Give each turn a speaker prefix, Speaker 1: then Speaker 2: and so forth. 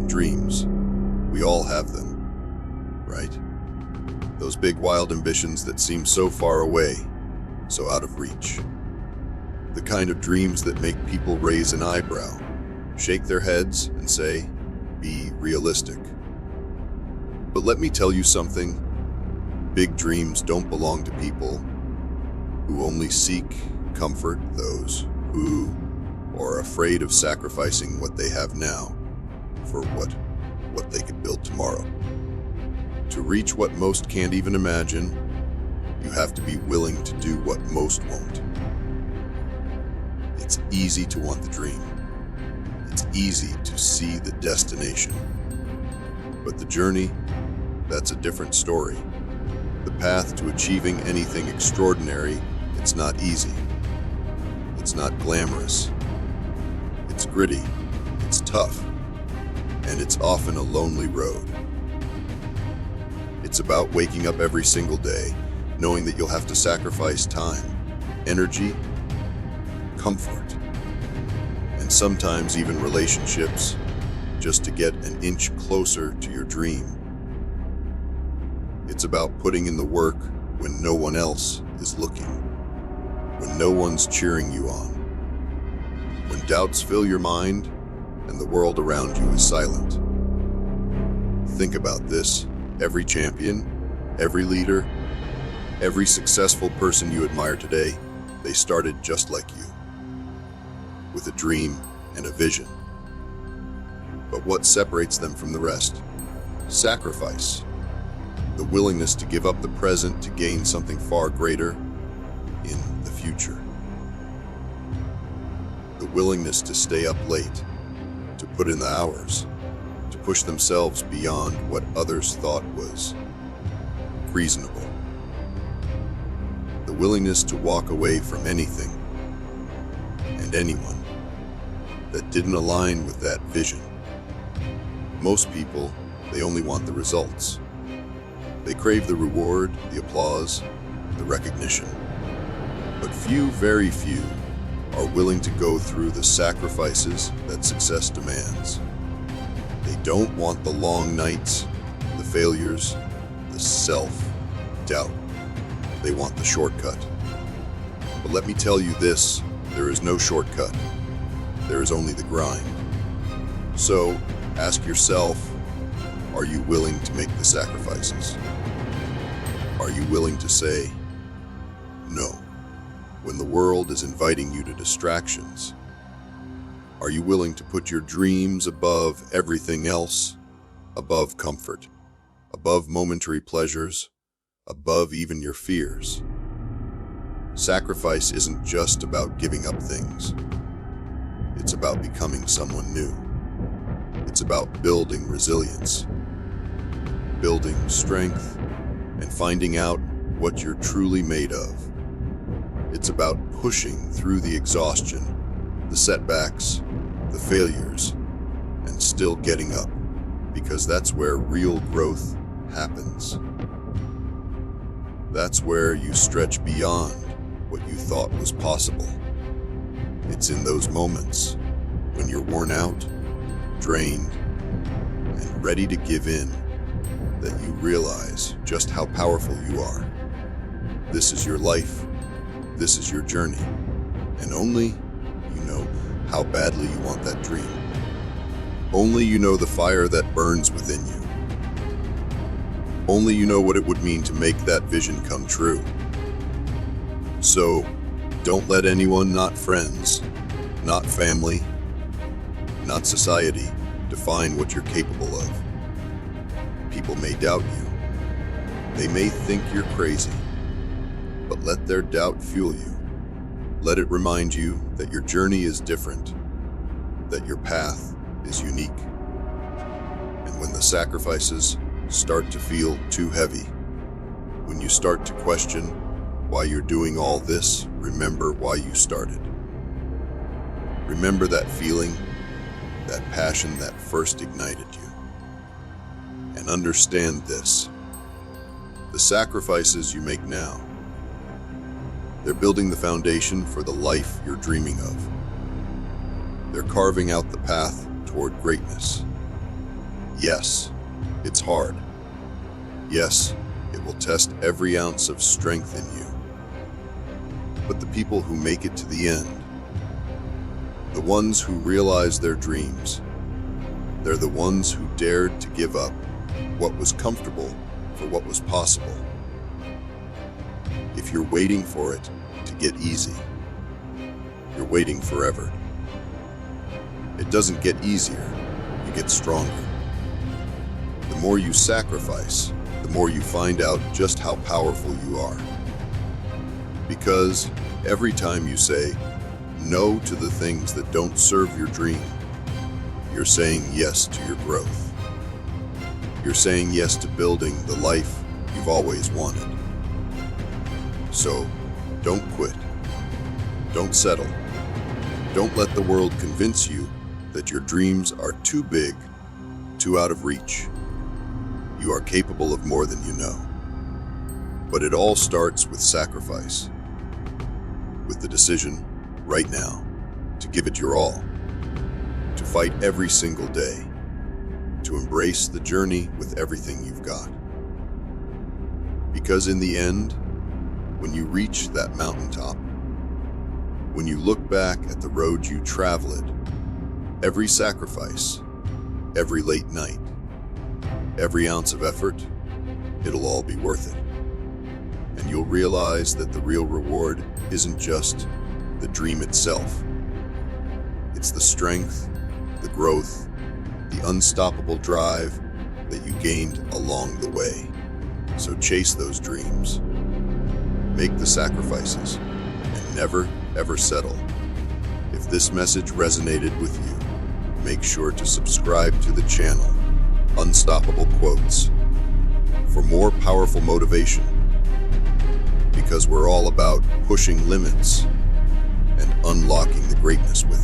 Speaker 1: dreams. We all have them, right? Those big, wild ambitions that seem so far away, so out of reach. The kind of dreams that make people raise an eyebrow, shake their heads, and say, "Be realistic." But let me tell you something. Big dreams don't belong to people who only seek comfort, those who are afraid of sacrificing what they have now for what they could build tomorrow. To reach what most can't even imagine, you have to be willing to do what most won't. It's easy to want the dream. It's easy to see the destination. But the journey, that's a different story. The path to achieving anything extraordinary, it's not easy. It's not glamorous. It's gritty. It's tough. And it's often a lonely road. It's about waking up every single day, knowing that you'll have to sacrifice time, energy, comfort, and sometimes even relationships, just to get an inch closer to your dream. It's about putting in the work when no one else is looking, when no one's cheering you on, when doubts fill your mind and the world around you is silent. Think about this. Every champion, every leader, every successful person you admire today, they started just like you, with a dream and a vision. But what separates them from the rest? Sacrifice. The willingness to give up the present to gain something far greater in the future. The willingness to stay up late, to put in the hours, to push themselves beyond what others thought was reasonable. The willingness to walk away from anything and anyone that didn't align with that vision. Most people, they only want the results. They crave the reward, the applause, the recognition. But few, very few, are willing to go through the sacrifices that success demands. They don't want the long nights, the failures, the self-doubt. They want the shortcut. But let me tell you this, there is no shortcut. There is only the grind. So, ask yourself, are you willing to make the sacrifices? Are you willing to say no when the world is inviting you to distractions? Are you willing to put your dreams above everything else, above comfort, above momentary pleasures, above even your fears? Sacrifice isn't just about giving up things. It's about becoming someone new. It's about building resilience, building strength, and finding out what you're truly made of. It's about pushing through the exhaustion, the setbacks, the failures, and still getting up, because that's where real growth happens. That's where you stretch beyond what you thought was possible. It's in those moments when you're worn out, drained, and ready to give in that you realize just how powerful you are. This is your life. This is your journey. And only you know how badly you want that dream. Only you know the fire that burns within you. Only you know what it would mean to make that vision come true. So, don't let anyone, not friends, not family, not society, define what you're capable of. People may doubt you. They may think you're crazy. But let their doubt fuel you. Let it remind you that your journey is different, that your path is unique. And when the sacrifices start to feel too heavy, when you start to question why you're doing all this, remember why you started. Remember that feeling, that passion that first ignited you. And understand this. The sacrifices you make now, they're building the foundation for the life you're dreaming of. They're carving out the path toward greatness. Yes, it's hard. Yes, it will test every ounce of strength in you. But the people who make it to the end, the ones who realize their dreams, they're the ones who dared to give up what was comfortable for what was possible. If you're waiting for it to get easy, you're waiting forever. It doesn't get easier, you get stronger. The more you sacrifice, the more you find out just how powerful you are. Because every time you say no to the things that don't serve your dream, you're saying yes to your growth. You're saying yes to building the life you've always wanted. So, don't quit. Don't settle. Don't let the world convince you that your dreams are too big, too out of reach. You are capable of more than you know. But it all starts with sacrifice. With the decision, right now, to give it your all. To fight every single day. To embrace the journey with everything you've got. Because in the end, when you reach that mountaintop, when you look back at the road you traveled, every sacrifice, every late night, every ounce of effort, it'll all be worth it. And you'll realize that the real reward isn't just the dream itself. It's the strength, the growth, the unstoppable drive that you gained along the way. So chase those dreams. Make the sacrifices, and never, ever settle. If this message resonated with you, make sure to subscribe to the channel, Unstoppable Quotes, for more powerful motivation. Because we're all about pushing limits and unlocking the greatness within.